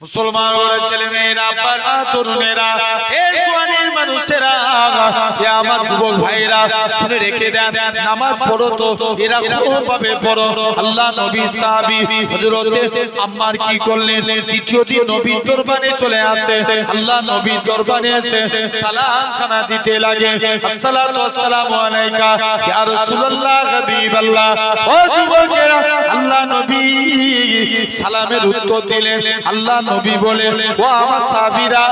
মুসলমান ছেলে মেয়েরা, বাবা তরুণেরা, এই সোয়ানির মানুষেরা, এ আমার যুবক ভাইরা, শুনে রেখে দেন, নামাজ পড়ো তো এরা ভাবে পড়ো। আল্লাহ নবী সাহাবী হযরতে আম্মার কি করলেন, দ্বিতীয় দিন নবীর দরবারে চলে আসে। আল্লাহ নবীর দরবারে এসে সালাম খানা দিতে লাগে, আসসালাতু ওয়াসসালামু আলাইকা ইয়া রাসূলুল্লাহ হাবিবাল্লাহ। ও যুবকেরা, আল্লাহ নবী সালামের উত্তর দিলেন। আল্লাহ নবী বলে, ও আমার সাহাবীরা,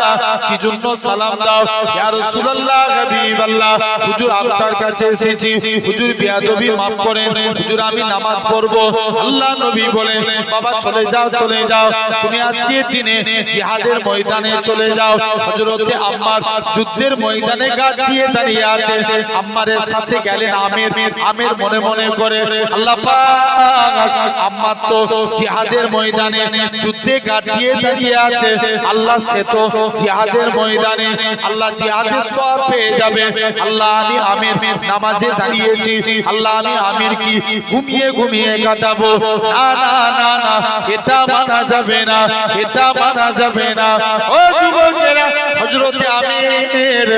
কি জন্য সালাম দাও? ইয়া রাসূলুল্লাহ হাবিবাল্লাহ, হুজুর আপনার কাছে এসেছি, হুজুর বিয়াদবি maaf করেন, হুজুর আমি নামাজ পড়বো। আল্লাহ নবী বলে, বাবা চলে যাও, চলে যাও, তুমি আজকে দিনে জিহাদের ময়দানে চলে যাও। হযরতে আম্মার যুদ্ধের ময়দানে গাড় দিয়ে দাঁড়িয়ে আছে। আম্মারের সাথে গেলেন আমের। আমের মনে মনে করে, আল্লাহ পাক, আম্মার তো জিহাদের ময়দানে যুদ্ধে গাড় দিয়ে দাঁড়িয়ে আছে, আল্লাহ সে তো জিহাদের ময়দানে আল্লাহ জিহাদের সওয়াব পেয়ে যাবে। আল্লাহ আমি আমের নামাজে দাঁড়িয়েছি, আল্লাহ আমি আমের কি ঘুমিয়ে ঘুমিয়ে কাটাবো? না না না না, এটা মানা যাবে না, এটা মানা যাবে না। ও যুবকেরা, হযরতে আমির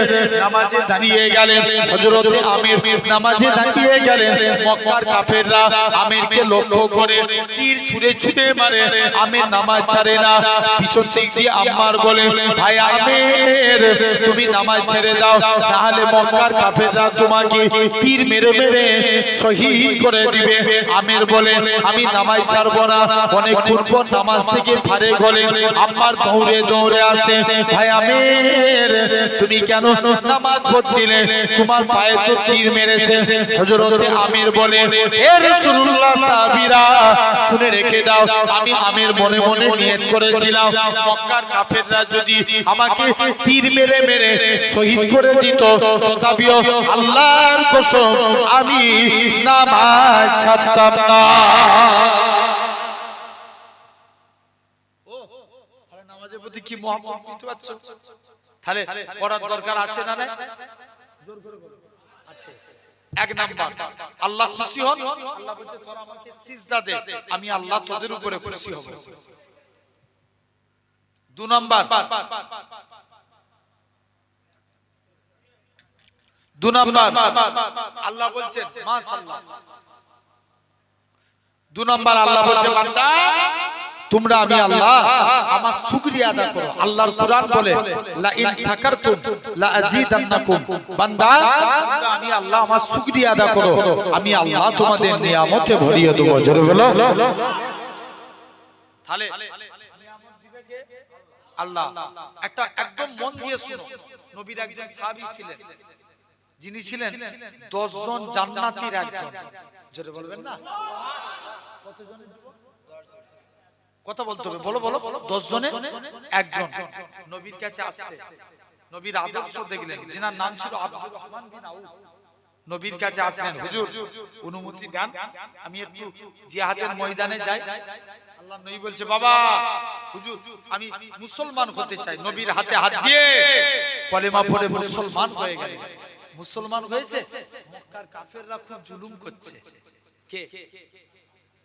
নামাজে দাঁড়িয়ে গেলেন। হযরতে আমির নামাজে দাঁড়িয়ে গেলেন। মক্কার কাফেররা আমিরকে লক্ষ্য করে তীর ছুঁড়ে ছুঁড়ে মারে। আমির নামাজ ছাড়ে না। পিছন দিক দিয়ে আম্মার বলে, ভাই আমির, তুমি নামাজ ছেড়ে দাও, তাহলে মক্কার কাফেররা তোমাকে তীর মেরে মেরে শহীদ করে দিবে। আমির বলে, আমি নামাজ ছাড়বো না। অনেকক্ষণ পর নামাজ থেকে ফারেক হলেন। আম্মার দৌড়ে দৌড়ে আসে, ভাই আমির, তুমি কেন নামাজ পড়ছিলে? তোমার পায়ে তো তীর মেরেছে। হযরতে আমির বলে, হে রাসূলুল্লাহ, সাহাবীরা শুনে রেখে দাও, আমি আমির মনে মনে নিয়ত করেছিলাম, মক্কার কাফেররা যদি আমাকে তীর মেরে মেরে শহীদ করে দিত, তথাপিও আল্লাহর কসম আমি নামাজ ছাড়তাম না। নামাজের প্রতি কি মহব্বত, বুঝতে পারছো? তাহলে পড়ার দরকার আছে না? না, জোর করে বলো, আছে। এক নাম্বার, আল্লাহ খুশি হন। আল্লাহ বলছে, তোরা আমাকে সিজদা দে, আমি আল্লাহ তোদের উপরে খুশি হব। দুই নাম্বার, আল্লাহ বলছেন মাশাআল্লাহ। দুই নাম্বার, আল্লাহ বলছে, বান্দা তোমরা আমি আল্লাহ আমার শুকরিয়া আদা করো। আল্লাহর কোরআন বলে, লা ইন শাকারতুম লা আযীদান্নাকুম। বান্দা আমি আল্লাহ আমার শুকরিয়া আদা করো, আমি আল্লাহ তোমাদের নিয়ামতে ভরিয়ে দেব। জোরে বলো। তাহলে নিয়ামত দিবে কে? আল্লাহ। একটা একদম মন দিয়ে শুনো। নবীর একজন সাহাবী ছিলেন, যিনি ছিলেন 10 জন জান্নাতীর একজন। জোরে বলবেন না? কতজনের যুবক? কথা বলতে হবে, বলো বলো। 10 জনে একজন নবীর কাছে আসছে। নবীর আদর্শ দেখলেন, যিনার নাম ছিল আব্দুর রহমান বিন আউফ। নবীর কাছে আসলেন, হুজুর অনুমতি দেন, আমি একটু জিহাদের ময়দানে যাই। আল্লাহ নবী বলছে, বাবা হুজুর আমি মুসলমান হতে চাই। নবীর হাতে হাত দিয়ে কলেমা পড়ে মুসলমান হয়ে গেল। মুসলমান হয়েছে। মক্কার কাফেররা খুব জুলুম করছে। কে?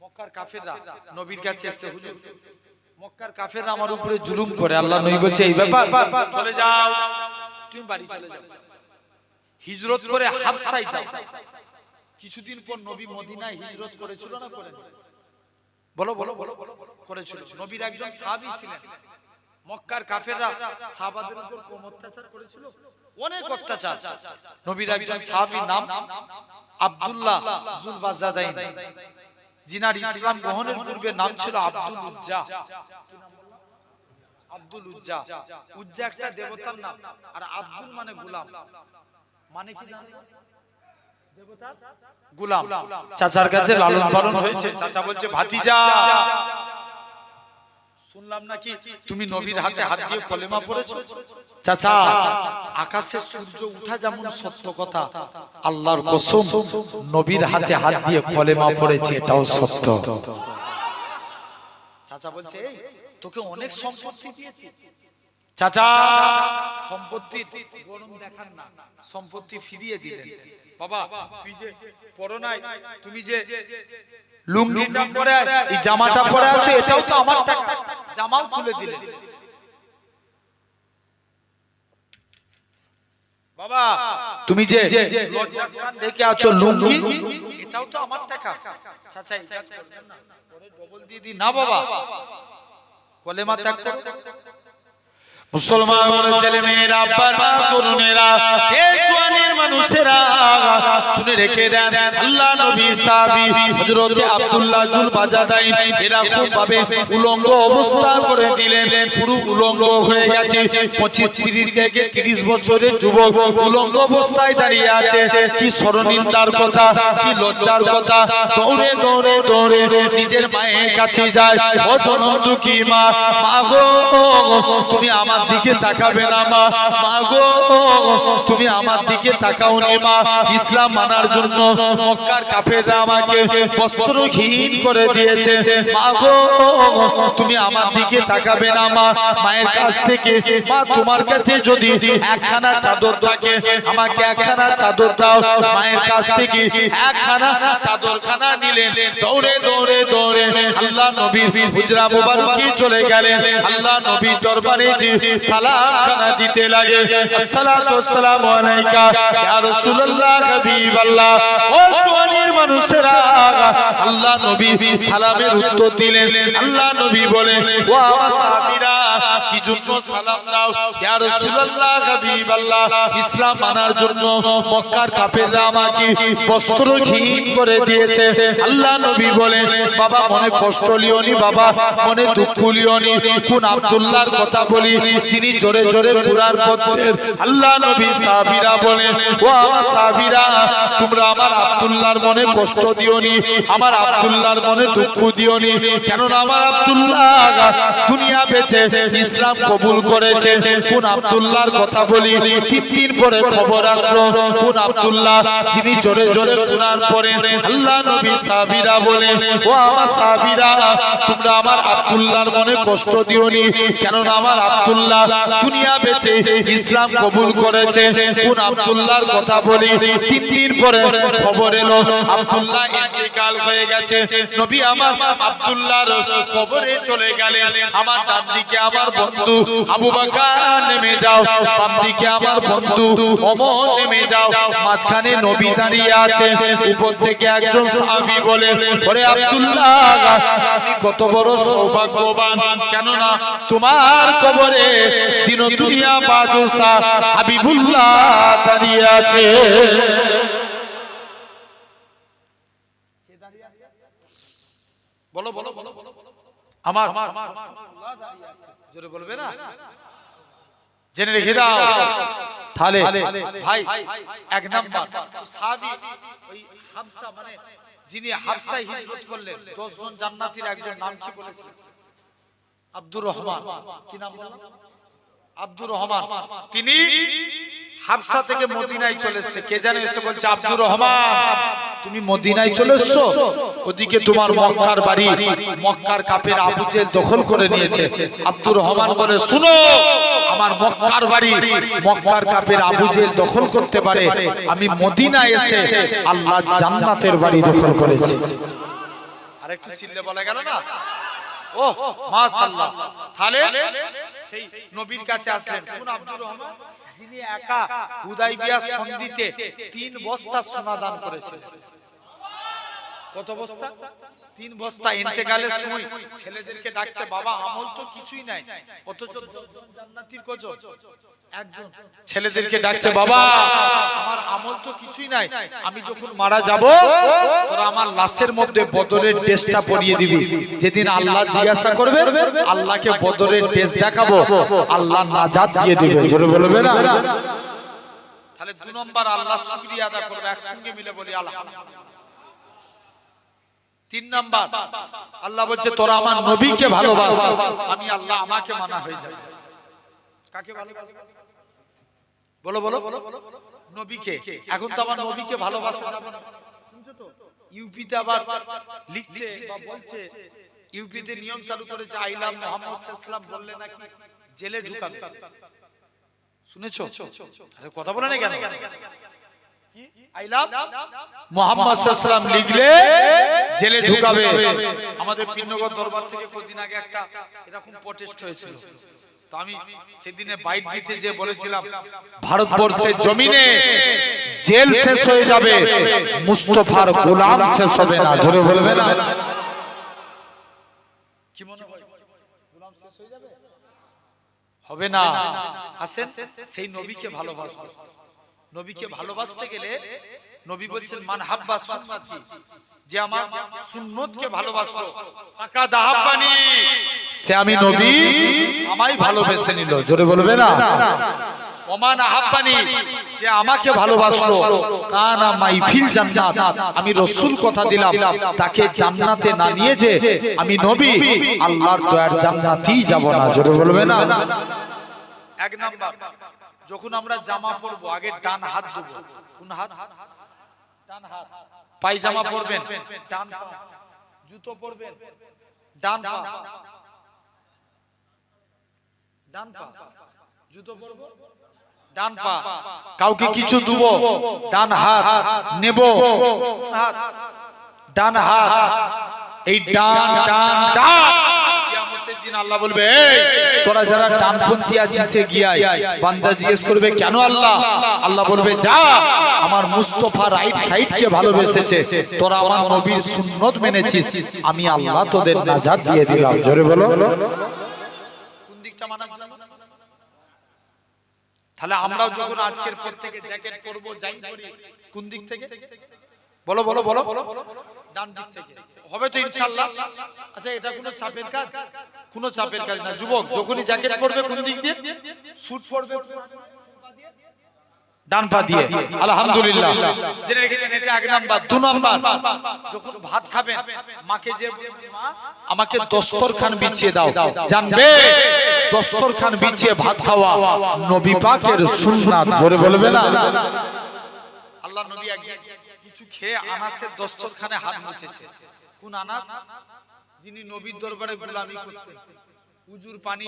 মক্কার কাফেররা নবীর কাছে এসেছে, হুজুর মক্কার কাফেররা আমার উপরে জুলুম করে। আল্লাহ নবী বলছে, এই ব্যাপার, চলে যাও, তুমি বাড়ি চলে যাও, হিজরত করে হাবশায় যাও। কিছুদিন পর নবী মদিনায় হিজরত করেছিল না করেন? বলো বলো বলো, করেছিল। নবীর একজন সাহাবী ছিলেন। মক্কার কাফেররা সাহাবাদের উপর কম অত্যাচার করেছিল, অনেক অত্যাচার। নবীর একজন সাহাবীর নাম আব্দুল্লাহ যুলবাজাদাইন, যিনার ইসলাম গ্রহণের পূর্বে নাম ছিল আব্দুল উজ্জা। আব্দুল উজ্জা, উজ্জা একটা দেবতার নাম, আর আব্দুল মানে গোলাম। মানে কি জানেন? দেবতার গোলাম। চাচার কাছে লালন পালন হয়েছে। চাচা বলছে, ভাতিজা শুনলাম নাকি তুমি নবীর হাতে হাত দিয়ে কলেমা পড়েছো। চাচা, আকাশে সূর্য উঠা যেমন সত্য কথা, আল্লাহর কসম নবীর হাতে হাত দিয়ে কলেমা পড়েছে, এটাও সত্য। চাচা বলছে, এই তোকে অনেক সম্পত্তি দিয়েছি, চাচা সম্পত্তি গরম দেখান না, সম্পত্তি ফিরিয়ে দিলেন। বাবা তুই যে পরো নাই, তুমি যে লুঙ্গিটা পরে এই জামাটা পরে আছো, এটাও তো আমার টাকা, জামাও খুলে দিলেন। বাবা তুমি যে লজ্জাস্থান রেখে আছো লুঙ্গি, এটাও তো আমার টাকা। চাচা ডবল দিয়ে দি না বাবা, কলেমা ত্যাগ করো। মুসলমান ছেলে মেয়েরা, বাবা তরুণেরা, এই জওয়ানের মানুষেরা শুনে রেখে দেন, আল্লাহ নবী সাহাবী হযরত আব্দুল্লাহ জুল বাজাদাইন এরা খুব ভাবে উলঙ্গ অবস্থা করে দিলেন, পুরো উলঙ্গ হয়ে গেছে। 25-30 থেকে 30 বছরের যুবক উলঙ্গ অবস্থায় দাঁড়িয়ে আছে। কি শরমিন্দার কথা, কি লজ্জার কথা। দৌড়ে দৌড়ে দৌড়ে নিজের মায়ের কাছে যায়। ও জনম দুঃখী মা, মা গো তুমি আমার দিকে তাকাবে না মা, মা গো তুমি আমার দিকে তাকাও নি মা। ইসলাম মানার জন্য মক্কার কাফেররা আমাকে বস্ত্রহীন করে দিয়েছে, মা গো তুমি আমার দিকে তাকাবে না মা। মায়ের কাছ থেকে, মা তোমার কাছে যদি একখানা চাদর থাকে আমাকে একখানা চাদর দাও। মায়ের কাছ থেকে একখানা চাদরখানা নিলেন। দৌড়ে দৌড়ে দৌড়ে আল্লাহ নবীর হুজরা মুবারকে চলে গেলেন। আল্লাহ নবীর দরবারে যে সালাম খানা দিতে লাগে, আসসালাতু ওয়াসসালামু আলাইকা ইয়া রাসূলুল্লাহ হাবিবাল্লাহ। ও জওয়ানের মানুষেরা, আল্লাহ নবী সালামের উত্তর দিলেন। আল্লাহ নবী বলেন, ও আমার সাহাবীরা কি জন্য সালাম দাও ইয়া রাসূলুল্লাহ হাবিবাল্লাহ? ইসলাম মানার জন্য মক্কার কাফেররা আমাকে বস্ত্রহীন করে দিয়েছে। আল্লাহ নবী বলেন, বাবা মনে কষ্ট লিও নি, বাবা মনে দুঃখ লিও নি। কোন আব্দুল্লাহর কথা বলি যিনি জোরে জোরে কুরআন পড়তেন? আল্লাহ নবী সাহাবীরা বলেন, ও আমার সাহাবীরা তোমরা আমার আব্দুল্লাহর মনে কষ্ট দিও নি, আমার আব্দুল্লাহর মনে দুঃখ দিও নি। কেননা আমার আব্দুল্লাহ দুনিয়া বেঁচে ইসলাম কবুল করেছে। কোন আব্দুল্লাহর কথা বলি? 3 দিন পরে খবর আসলো কোন আব্দুল্লাহ যিনি জোরে জোরে কুরআন পড়েন। আল্লাহ নবী সাহাবীরা বলেন, ও আমার সাহাবীরা তোমরা আমার আব্দুল্লাহর মনে কষ্ট দিও নি, কেননা আমার আব্দুল্লাহ দুনিয়া বেঁচে ইসলাম কবুল করেছে। কোন আব্দুল্লাহর কথা বলি? 3 দিন পরে খবর এলো আব্দুল্লাহ ইন্তেকাল হয়ে গেছে। নবী আমার আব্দুল্লাহর কবরে চলে গেলেন। আমার ডান দিকে আমার বন্ধু আবু বকর নেমে যাও, বাম দিকে আমার বন্ধু ওমর নেমে যাও, মাঝখানে নবী দাঁড়িয়ে আছে। উপর থেকে একজন সাহাবী বলে, ওরে আব্দুল্লাহ আপনি কত বড় সৌভাগ্যবান, কেননা তোমার কবরে দিন দুনিয়া বাদশা হাবিবুল্লাহ দাঁড়িয়ে আছে। বলো বলো বলো আমার জোরে বলবে না, জেনে রেখে দাও তাহলে ভাই। 1 নাম্বার তো সাহাবী ওই হামসা, মানে যিনি হাবশায় হিজরত করলেন 10 জন জান্নাতীর একজন নাম কি বলেছিলেন? আব্দুর রহমান। কি নাম বললাম? আব্দুর রহমান। তিনি হাবশা থেকে মদিনায় চলে এসেছে। কে জানে এসে বলছে, আব্দুর রহমান তুমি মদিনায় চলে এসেছো, ওদিকে তোমার মক্কার বাড়ি মক্কার কাফের আবু জেহেল দখল করে নিয়েছে। আব্দুর রহমান বলে, শুনো আমার মক্কার বাড়ি মক্কার কাফের আবু জেহেল দখল করতে পারে, আমি মদিনায় এসে আল্লাহ জান্নাতের বাড়ি দখল করেছি। আরেকটু চিল্লে বলা গেল না? ও মাশাআল্লাহ। তাহলে সেই নবীর কাছে আসলেন কোন আব্দুর রহমান, যিনি একা হুদাইবিয়া সন্ধিতে 3 বস্তা সোনা দান করেছেন। কত বস্তা? 3 বস্তা। ইন্তেকালের সময় ছেলেদেরকে ডাকছে, বাবা আমল তো কিছুই নাই, অথচ জান্নাতীর কজন? একজন। ছেলেদেরকে ডাকছে, বাবা আমার আমল তো কিছুই নাই, আমি যখন মারা যাব তোরা আমার লাশের মধ্যে বদরের ড্রেসটা পরিয়ে দিবি। যেদিন আল্লাহ জিজ্ঞাসা করবে আল্লাহকে বদরের ড্রেস দেখাবো, আল্লাহ নাজাত দিয়ে দিবে। জোরে বলবে না? তাহলে 2 নম্বর আল্লাহ শুকরিয়া আদা করবে, একসঙ্গে মিলে বলি আলহামদুলিল্লাহ। 3 নাম্বার আল্লাহ বলছে, তোরা আমার নবীকে ভালোবাস, আমি আল্লাহ আমাকে মানা হয়ে যায়। কাকে ভালোবাস? বলো বলো নবীকে। এখন তো আমার নবীকে ভালোবাসা যাবে না, শুনছো তো? ইউপিতে আবার লিখছে বা বলছে ইউপিতে নিয়ম চালু করেছে, আই লাভ মুহাম্মদ সাল্লাল্লাহু আলাইহি বললে নাকি জেলে ঢুকাবে। শুনেছো? আরে কথা বলে না কেন? আই লাভ মুহাম্মদ সাল্লাল্লাহু আলাইহি লিখলে জেলে ঢুকাবে। আমাদের পীরনগর দরবার থেকে কয়েকদিন আগে একটা এরকম প্রটেস্ট হয়েছিল, তো আমি সেদিনে বাইট দিতে যে বলেছিলাম ভারতবর্ষের জমিনে জেল শেষ হয়ে যাবে, মুস্তাফার গোলাম শেষ হবে না। জোরে বলবে না? কি মনে হয় গোলাম শেষ হয়ে যাবে? হবে না। আসেন সেই নবীকে ভালোবাসবো। নবীকে ভালোবাসতে গেলে নবী বলছেন মান হাব্বা সুন্নতি, যে আমার সুন্নতকে ভালোবাসলো ফাকাদ আহাব্বানি, সে আমি নবী আমায় ভালোবেসে নিল। জোরে বলবে না? ওমান আহাব্বানি, যে আমাকে ভালোবাসলো কানা মাই ফিল জান্নাত, আমি রাসূল কথা দিলাম তাকে জান্নাতে না নিয়ে যে আমি নবী আল্লাহর দয়ার জান্নাতেই যাব না। জোরে বলবে না? এক নাম্বার, যখন আমরা জামা পরবো আগে ডান হাত দেব। কোন হাত? ডান হাত। পায়জামা পরবেন ডান পা, জুতো পরবেন ডান পা, ডান পা, জুতো পরব ডান পা। কাউকে কিছু দেব ডান হাত, নেব ডান হাত। এই ডান ডান ডান, কিয়ামতের দিন আল্লাহ বলবে এই তোরা যারা ডানপন্থী আছিস গিয়াই। বান্দা জিজ্ঞেস করবে কেন আল্লাহ? আল্লাহ বলবে যা, আমার মুস্তাফা রাইট সাইড কে ভালোবেসেছে, তোরা আমার নবীর সুন্নত মেনেছিস, আমি আল্লাহ তোদের নাজাত দিয়ে দিলাম। জোরে বলো। কোন দিকটা মানার জন্য? তাহলে আমরাও যখন আজকের পর থেকে জ্যাকেট পরব যাই করি কোন দিক থেকে? বলো বলো বলো। ডান দিক থেকে হবে তো ইনশাআল্লাহ। আচ্ছা এটা কোনো চাপের কাজ? কোনো চাপের কাজ না। যুবক যখনই জ্যাকেট পরবে কোন দিক দিয়ে? স্যুট পরবে ডান পা দিয়ে। আলহামদুলিল্লাহ, জেনে রেখে দেন এটা এক নাম্বার। দুই নাম্বার, যখন ভাত খাবেন মাকে যে মা আমাকে দস্তরখান বিছিয়ে দাও, জানবে দস্তরখান বিছিয়ে ভাত খাওয়া নবী পাকের সুন্নাত। জোরে বলবে না? আল্লাহ নবী একদিন কিছু খেয়ে আনাসের দস্তরখানে হাত মুছেছে। কোন আনাস? যিনি নবীর দরবারে গোলামি করতেন, উজুর পানি,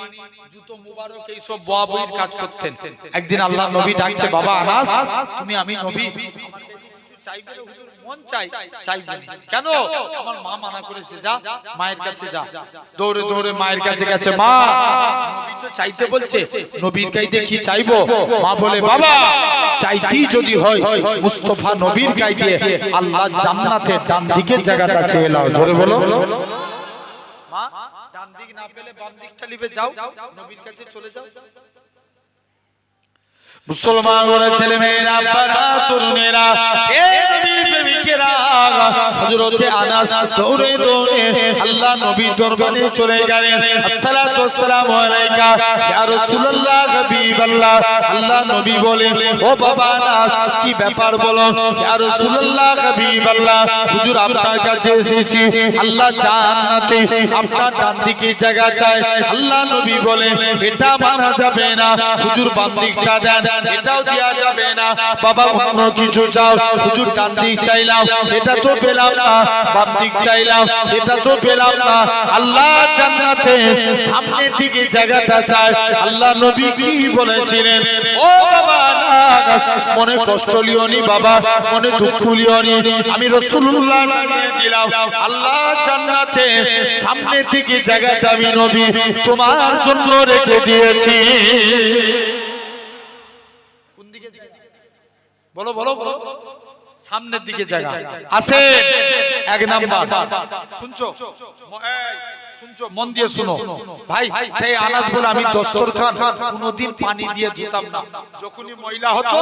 জুতো মুবারক এই সব বয়াবইর কাজ করতেন। একদিন আল্লাহ নবী ডাকছে, বাবা আনাস তুমি, আমি নবী চাইবে হুজুর, মন চাই চাইবে। কেন? আমার মা মানা করেছে, যা মায়ের কাছে যা। দৌড়ে দৌড়ে মায়ের কাছে গেছে, মা নবী তো চাইতে বলছে, নবীর কাছে কি চাইবো? মা বলে বাবা চাইতেই যদি হয় মুস্তাফা নবীর কাছে আল্লাহ জান্নাতে ডান দিকের জায়গাটা চেয়ে নাও। জোরে বলো। মা ডান দিক না পেলে বাম দিকটা লিবে যাও, নবীর কাছে চলে যাও। মুসলমান ঘরের ছেলে মেয়েরা, বাবা তরুণেরা, এ নবীর প্রেমিকেরা, হযরতে আনাস দৌড়ে দৌড়ে আল্লাহ নবীর দরবারে চলে গেলেন। আসসালাতু ওয়াসসালামু আলাইকা ইয়া রাসূলুল্লাহ হাবিবাল্লাহ। আল্লাহ নবী বলেন, ও বাবা আনাস কি ব্যাপার বলো? ইয়া রাসূলুল্লাহ হাবিবাল্লাহ, হুজুর আপনার কাছে এসেছি, আল্লাহ জান্নাতে আপনার ডান দিকে জায়গা চায়। আল্লাহ নবী বলেন, এটা মানা যাবে না, হুজুর বাম দিকটা দেন। এটাও দেয়া যাবে না, বাবা অন্য কিছু চাও। হুজুর ডান দিক চাইলাম, এটা তো পেলাম না, বাম দিক চাইলাম, এটা তো পেলাম না। আল্লাহ জান্নাতে সামনের দিকে জায়গাটা চায়। আল্লাহ নবী কি বলেছিলেন? ও বাবা আনাস, মনে কষ্ট লিওনি বাবা, মনে দুঃখ লিওনি, আমি রাসূলুল্লাহ জানিয়ে দিলাম আল্লাহ জান্নাতে সামনের দিকে জায়গাটা আমি নবী তোমার জন্য রেখে দিয়েছি। বলো বলো বলো। সামনের দিকে জায়গা আছে। এক নাম্বার শুনছো? শুনছো? মন দিয়ে শুনো ভাই। সেই আনাস বলে, আমি দস্তরখান কোনদিন পানি দিয়ে ধুতাম না, যখনই ময়লা হতো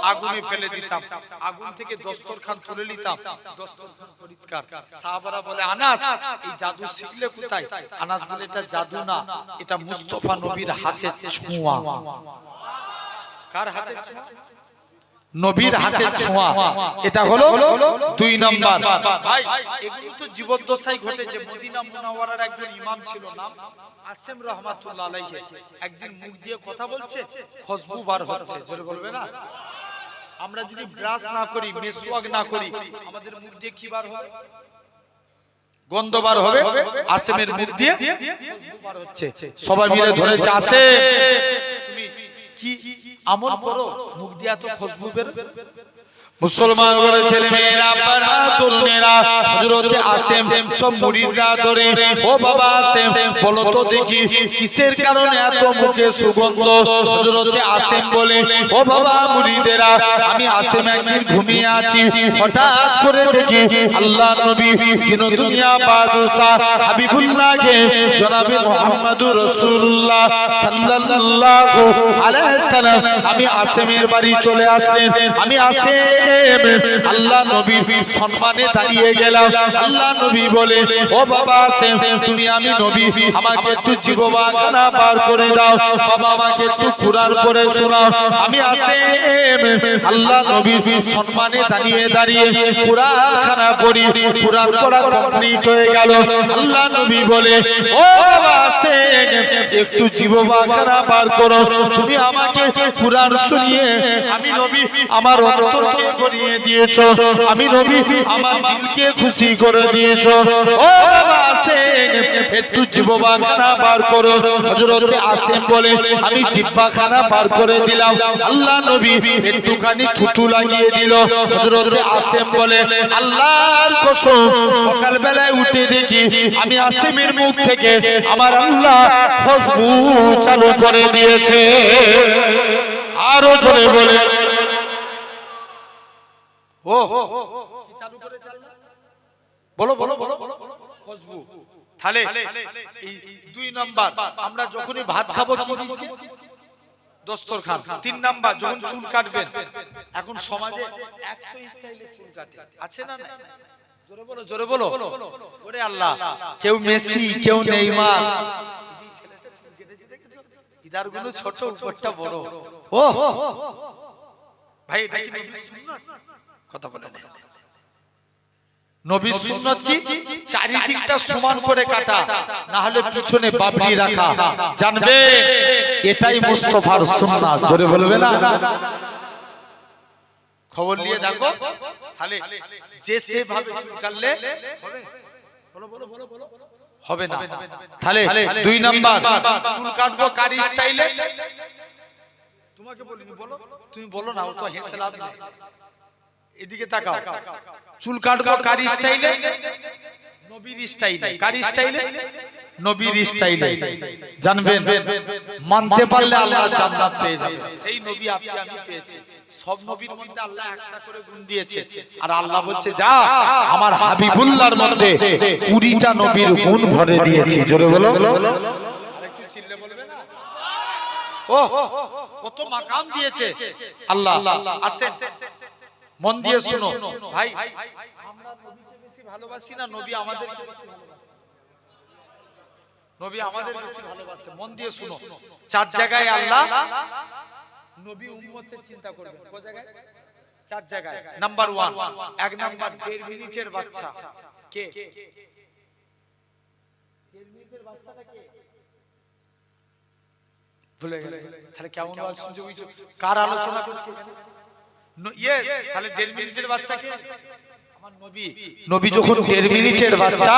আগুনে ফেলে দিতাম, আগুন থেকে দস্তরখান তুলে নিতাম, দস্তরখান পরিষ্কার। সাহাবারা বলে, আনাস এই জাদু শিখলে কোথায়? আনাস বলে, এটা জাদু না, এটা মুস্তাফা নবীর হাতের ছোঁয়া। কার হাতের ছোঁয়া? নবীর হাতের ছোঁয়া। এটা হলো দুই নাম্বার। ভাই এগুলো তো জীবদ্দশায় ঘটেছে। মদিনা মুনাওয়ারার একজন ইমাম ছিল, নাম আসেম রাহমাতুল্লাহ আলাইহি। একদিন মুখ দিয়ে কথা বলছে, খুশবু বার হচ্ছে। জোরে বলবে না? আমরা যদি ব্রাশ না করি, মেসওয়াক না করি, আমাদের মুখ দিয়ে কি বার হয়? গন্ধ বার হবে আসেমের মুখ দিয়ে বার হচ্ছে সবাই মিলে ধরেছে আসেম তুমি কি আমল করো মুখ দিয়া তো খুশবু বের মুসলমান ঘরের ছেলে মেয়েরা পাড়া তরুণেরা হযরত আসেম সব মুরিদরা ধরে ও বাবা আসেম বলো তো দেখি কিসের কারণে এত মুখে সুগন্ধ হযরত আসেম বলে ও বাবা মুরিদেরা আমি আসেম একদিন ঘুমিয়ে আছি হঠাৎ করে দেখি আল্লাহর নবী দিন দুনিয়া বাদশা হাবিবুল্লাহকে জনাবে মুহাম্মদুর রাসূলুল্লাহ সাল্লাল্লাহু আলাইহি সাল্লাম আমি আসেমের বাড়ি চলে আসলেন আমি আসেম আল্লাহ নবীর সম্মানে দাঁড়িয়ে গেলাম আল্লাহ নবী বলে ও বাবা আসেম তুমি আমি নবী আমাকে একটু জিহ্বাখানা পার করে দাও বাবা আমাকে একটু কুরআন পড়ে শোনাও আমি আসেম আল্লাহ নবীর সম্মানে দাঁড়িয়ে কুরআন খানা পড়ি কুরআন পড়া কমপ্লিট হয়ে গেল আল্লাহ নবী বলে ও বাবা আসেম একটু জিহ্বাখানা পার করো তুমি আমাকে কুরআন শুনিয়ে আমি নবী আমার অন্তরকে করিয়ে দিয়েছো আমি নবী আমার দিলকে খুশি করে দিয়েছো ও বাবা আসেম একটু জিহ্বাখানা বার করো হযরত আসেম বলে আমি জিহ্বাখানা বার করে দিলাম আল্লাহ নবী একটুখানি থুতু লাগিয়ে দিল হযরত আসেম বলে আল্লাহর কসম সকাল বেলায় উঠে দেখি আমি আসেমের মুখ থেকে আমার আল্লাহ খুশবু চালু করে দিয়েছে আরো জোরে বলে ও কি চালু করেছে আল্লাহ বলো বলো বলো খুশবু তাহলে এই দুই নাম্বার আমরা যখনই ভাত খাবো কি দিচ্ছি দস্তরখান তিন নাম্বার যখন চুল কাটবেন এখন সমাজে 100 স্টাইলে চুল কাটে আছে না না জোরে বলো ওরে আল্লাহ কেউ মেসি কেউ নেইমার এই ছেলেটা চুল কেটেছে দেখেছো ইদার গুলো ছোট উপরটা বড় ও ভাই এটা কি নবীর সুন্নাত কথা বলে না নবীর সুন্নাত কি চারিদিকটা সমান করে কাটা না হলে পিছনে বাবরি রাখা জানবে এটাই মুস্তাফার সুন্নাত জোরে বলবে না খবর নিয়ে দেখো তাহলে যে সেভাবে চুল কাটলে হবে না তাহলে দুই নাম্বার চুল কাটবো কারি স্টাইলে তোমাকে বলিনি বলো তুমি বলো না ও তো হেসে লাভ নেই এদিকে তাকাও চুল কাটবো কারি স্টাইলে নবীর স্টাইলে কারি স্টাইলে নবীর স্টাইলে জানবেন মানতে পারলে আল্লাহ জান্নাত পেয়ে যাবে সেই নবী আপনি আমি পেয়েছি সব নবীর মধ্যে আল্লাহ একটা করে গুণ দিয়েছে আর আল্লাহ বলছে যা আমার হাবিবুল্লাহর মধ্যে 20টা নবীর গুণ ভরে দিয়েছি জোরে বলো আরেকটু চিল্লে বলবে না ও কত মাকাম দিয়েছে আল্লাহ আসেন মন দিয়ে শুনো ভাই আমরা নবীকে বেশি ভালোবাসি না নবী আমাদেরকে বেশি ভালোবাসে নবী আমাদের বেশি ভালোবাসে মন দিয়ে শুনো চার জায়গায় আল্লাহ নবী উম্মতের চিন্তা করবেন কোন জায়গায় চার জায়গায় নাম্বার 1 এক নাম্বার 1.5 মিনিটের বাচ্চা কে 1.5 মিনিটের বাচ্চাটা কে ভুলে গেলে তাহলে কেমন আওয়াজ শুনছো কার আলোচনা করছি ইয়েস তাহলে 1.5 মিনিটের বাচ্চা কে আমার নবী নবী যখন 1.5 মিনিটের বাচ্চা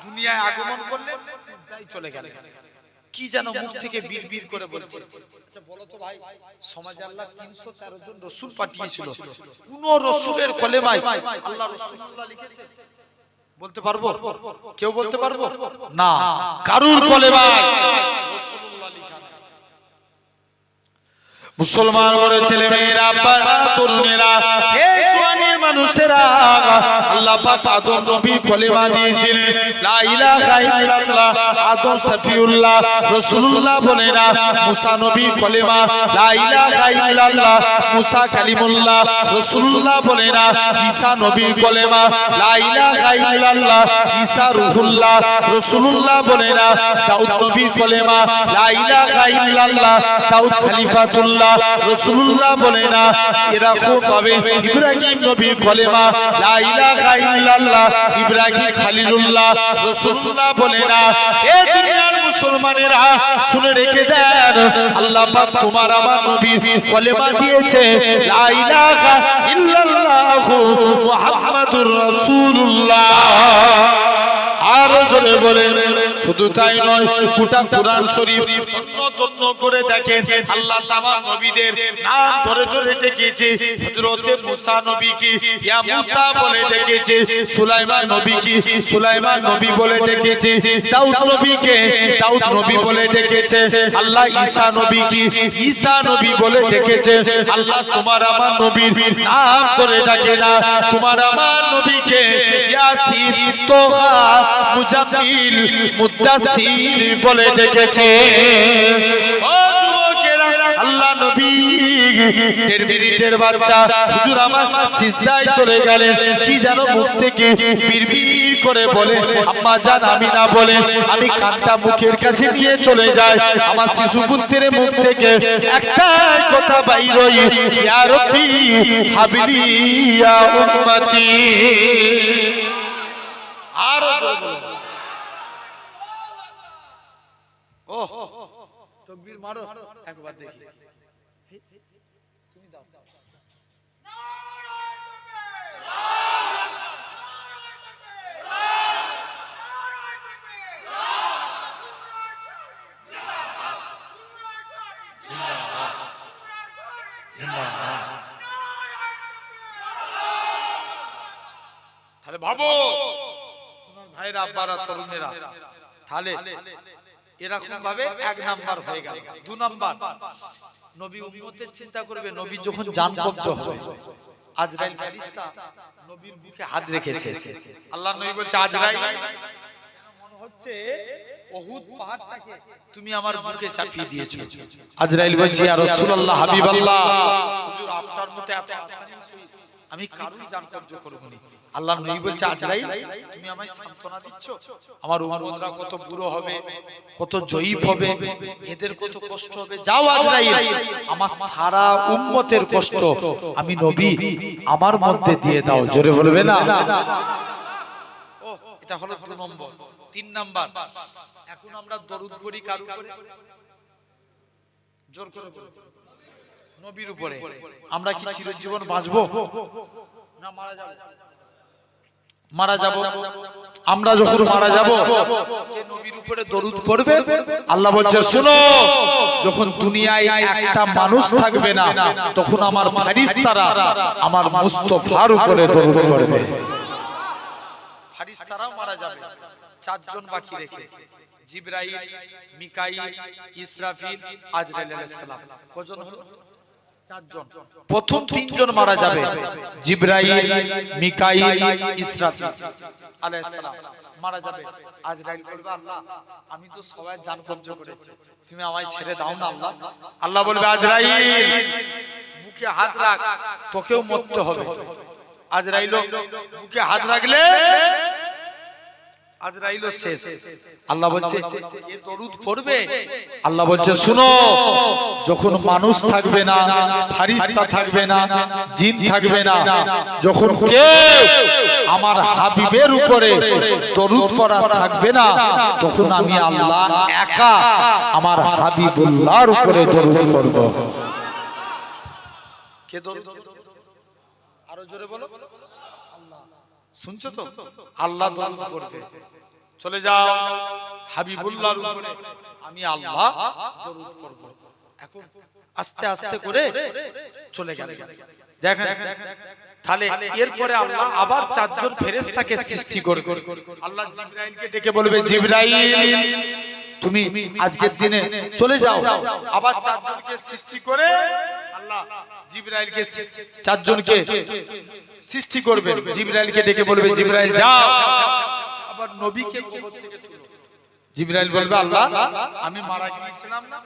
দুনিয়ায় আগমন করলেন সিজদায় চলে গেলেন কি যেন মুখ থেকে বিড়বিড় করে বলছে আচ্ছা বলো তো ভাই সমাজে আল্লাহ 313 জন রাসূল পাঠিয়েছিল কোন রাসূলের কলেমায় আল্লাহ রাসূলুল্লাহ লিখেছে বলতে পারবো কেউ বলতে পারবো না কারুর কলেমায় রাসূলুল্লাহ লেখা নেই মুসলমান বড় ছেলে মেয়েরা পাড়া তরুণেরা এই সোয়ানের মানুষেরা আল্লাহ পাক আদম নবী কলেমা দিয়েছিলেন লা ইলাহা ইল্লাল্লাহ আদম সফিউল্লাহ রাসূলুল্লাহ বলেন না মুসা নবী কলেমা লা ইলাহা ইল্লাল্লাহ মুসা কালিমুল্লাহ রাসূলুল্লাহ বলেন না ঈসা নবী কলেমা লা ইলাহা ইল্লাল্লাহ ঈসা রূহুল্লাহ রাসূলুল্লাহ বলেন না দাউদ নবী কলেমা লা ইলাহা ইল্লাল্লাহ দাউদ খলিফাতুল্লাহ রাসূলুল্লাহ বলে না এরকম ভাবে ইব্রাহিম নবী কলেমা লা ইলাহা ইল্লাল্লাহ ইব্রাহিম খলিলুল্লাহ রাসূলুল্লাহ বলে না এই দুনিয়ার মুসলমানেরা শুনে রেখে দেন আল্লাহ পাক তোমার আমার নবী কলেমা দিয়েছে লা ইলাহা ইল্লাল্লাহ মুহাম্মাদুর মুহাম্মাদুর রাসূলুল্লাহ। আর জোরে বলে শুধু তাই নয়, গোটা কুরআন শরীফ তন্ন তন্ন করে দেখেন আল্লাহ তাআলা নবীদের নাম ধরে ধরে ডেকেছে। হযরতে মুসা নবীকে ইয়া মুসা বলে ডেকেছে, সুলাইমান নবীকে সুলাইমান নবী বলে ডেকেছে, দাউদ নবীকে দাউদ নবী বলে ডেকেছে, আল্লাহ ঈসা নবীকে ঈসা নবী বলে ডেকেছে। আল্লাহ তোমার আমার নবীর নাম ধরে ডাকে না, তোমার আমার নবীকে ইয়াসিন, তোহা, মুজাম্মিল, মুদ্দাসসির বলে ডেকেছে। ও যুবকেরা, আল্লাহ নবী 1.5 মিনিটের বাচ্চা হুজুর আমার সিজদায় চলে গেলেন, কি যেন মুখ থেকে বিড়বিড় করে বলে, আম্মা জান আমিনা বলে, আমি কানটা মুখের কাছে নিয়ে চলে যাই, আমার শিশু পুত্রের মুখ থেকে একটাই কথা বাইর হয়, ইয়া রাব্বি হাবলি ইয়া উম্মতি। আর ওহ তাকবীর মারো একবার দেখি, তুমি দাও। তাহলে ভাবো ভাইরা, আব্বারা, তরুণেরা, তাহলে এরকম ভাবে 1 নাম্বার হয়ে গেল। 2 নাম্বার, নবী উম্মতের চিন্তা করবে। নবী যখন জান কবজ হবে, আজরাইল ফেরেশতা নবীর বুকে হাত রেখেছে। আল্লাহর নবী বলছে, আজরাইল মনে হচ্ছে উহুদ পাহাড়টাকে তুমি আমার বুকে চাপিয়ে দিয়েছো। আজরাইল বলছে, ইয়া রাসূলুল্লাহ, হাবিবাল্লাহ, হুজুর আপনার মতো এত আসানি আমি কারোর জান কবজ করব না। আল্লাহর নবী বলছে, আজরাইল তুমি আমায় সান্তনা দিচ্ছ, আমার উম্মতরা কত বুড়ো হবে, কত জয়ীফ হবে, এদের কত কষ্ট হবে। যাও আজরাইল, আমার সারা উম্মতের কষ্ট আমি নবী আমার মধ্যে দিয়ে দাও। জোরে বলবে না? এটা হলো 2 নম্বর। 3 নাম্বার, এখন আমরা দরুদ পড়ি কার উপরে? জোর করে বলো, নবীর উপরে। আমরা কি চিরজীবন বাঁচবো না মারা যাব? মারা যাব। আমরা যখন মারা যাব, কে নবীর উপরে দরুদ পড়বে? আল্লাহ বলছে, শুনো, যখন দুনিয়ায় একটা মানুষ থাকবে না, তখন আমার ফেরেশতারা আমার মুস্তাফার উপরে দরুদ পড়বে। ফেরেশতারাও মারা যাবে, 4 জন বাকি রেখে, জিবরাইল, মিকাইল, ইসরাফিল, আজরাইল আলাইহিস সালাম। কজন হলো? 4 জন। প্রথম 3 জন মারা যাবে, জিবরাইল, মিকাইল, ইসরাফিল আলাইহিস সালাম মারা যাবে। আজরাইল বলবে, আল্লাহ আমি তো সবাই জান কবজ করেছি, তুমি আমায় ছেড়ে দাও না আল্লাহ। আল্লাহ বলবে, আজরাইল বুকে হাত রাখ, তোকেও মরতে হবে। আজরাইল বুকে হাত রাখলে আজরাইলও শেষ। আল্লাহ বলছে, কে দরুদ পড়বে? আল্লাহ বলছে, শুনো, যখন মানুষ থাকবে না, ফেরেশতা থাকবে না, জিন থাকবে না, যখন কেউ আমার হাবিবের উপরে দরুদ পড়া থাকবে না, তখন আমি আল্লাহ একা আমার হাবিবুল্লাহর উপরে দরুদ পড়ব। কে দরুদ? আরো জোরে বলো। শুনছো তো? আল্লাহ দরুদ পড়বে। চলে যাও হাবিবুল্লাহর উপরে, আমি আল্লাহ দরুদ পড়ব। এখন আস্তে আস্তে করে চলে গেল। দেখেন, তাহলে এরপরে আল্লাহ আবার 4 জন ফেরেশতাকে সৃষ্টি করবে। আল্লাহ জিবরাইলকে ডেকে বলবে, জিবরাইল তুমি আজকের দিনে চলে যাও। আবার 4 জনকে সৃষ্টি করে আল্লাহ জিবরাইলকে 4 জনকে সৃষ্টি করবে। জিবরাইলকে ডেকে বলবে, জিবরাইল যাও, আবার নবীকে কবর থেকে তুলো। জিবরাইল বলবে, আল্লাহ আমি মারা গিয়েছিলাম না,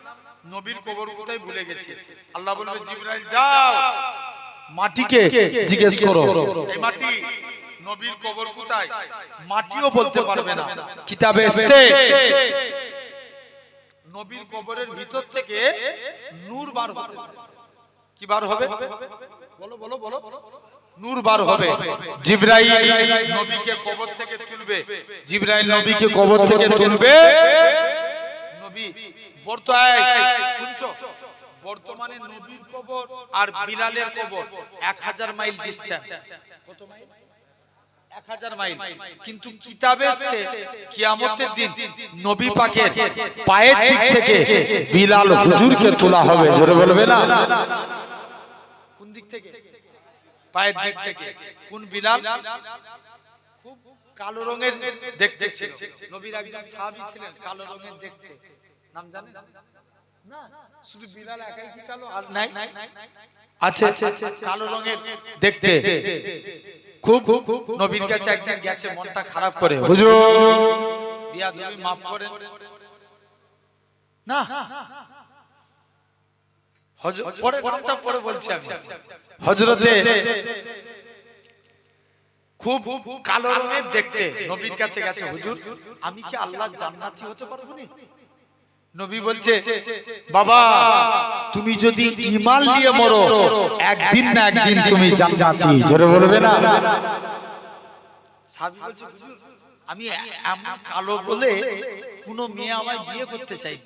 নবীর কবর কোথায় ভুলে গেছি। আল্লাহ বলবে, জিবরাইল যাও, মাটিকে জিজ্ঞেস করো, এই মাটি নবীর কবর কোথায়? মাটিও বলতে পারবে না। কিতাবে এসেছে নবীর কবরের ভিতর থেকে নূর বার হবে। কি বার হবে? বলো বলো বলো। নূর বার হবে। জিবরাইল নবীকে কবর থেকে তুলবে। জিবরাইল নবীকে কবর থেকে তুলবে। নবী শুনছো, বর্তমানে নবীর কবর আর বিলালের কবর 1000 মাইল ডিসটেন্স। কত মাইল? 1000 মাইল, কিন্তু কিতাবে এসেছে কিয়ামতের দিন নবী পাকের পায়ের দিক থেকে বিলাল হুজুরকে তোলা হবে। জোরে বলবে না? কোন দিক থেকে? পায়ের দিক থেকে। কোন বিলাল? খুব কালো রঙের দেখতে ছিল, নবীর একজন সাহাবী ছিলেন কালো রঙের দেখতে, নাম জানেন? না, শুধু বিলাল একাই কি কালো? আর নাই? আছে, কালো রঙের দেখতে। খুব নবীর কাছে একদিন গেছে মনটা খারাপ করে, হুজুর বিয়াদবি মাফ করেন না। পরে নামটা পরে বলছি আমি। হযরতে খুব কালো রঙের দেখতে নবীর কাছে গেছে, হুজুর আমি কি আল্লাহর জান্নাতি হতে পারবো না? নবী বলছে, বাবা তুমি যদি ঈমান নিয়ে মরো একদিন না একদিন তুমি জান্নাতি। জোরে বলবে না? সাহাবী বলছে, হুজুর আমি এমন কালো বলে কোনো মেয়ে আমায় বিয়ে করতে চাই না।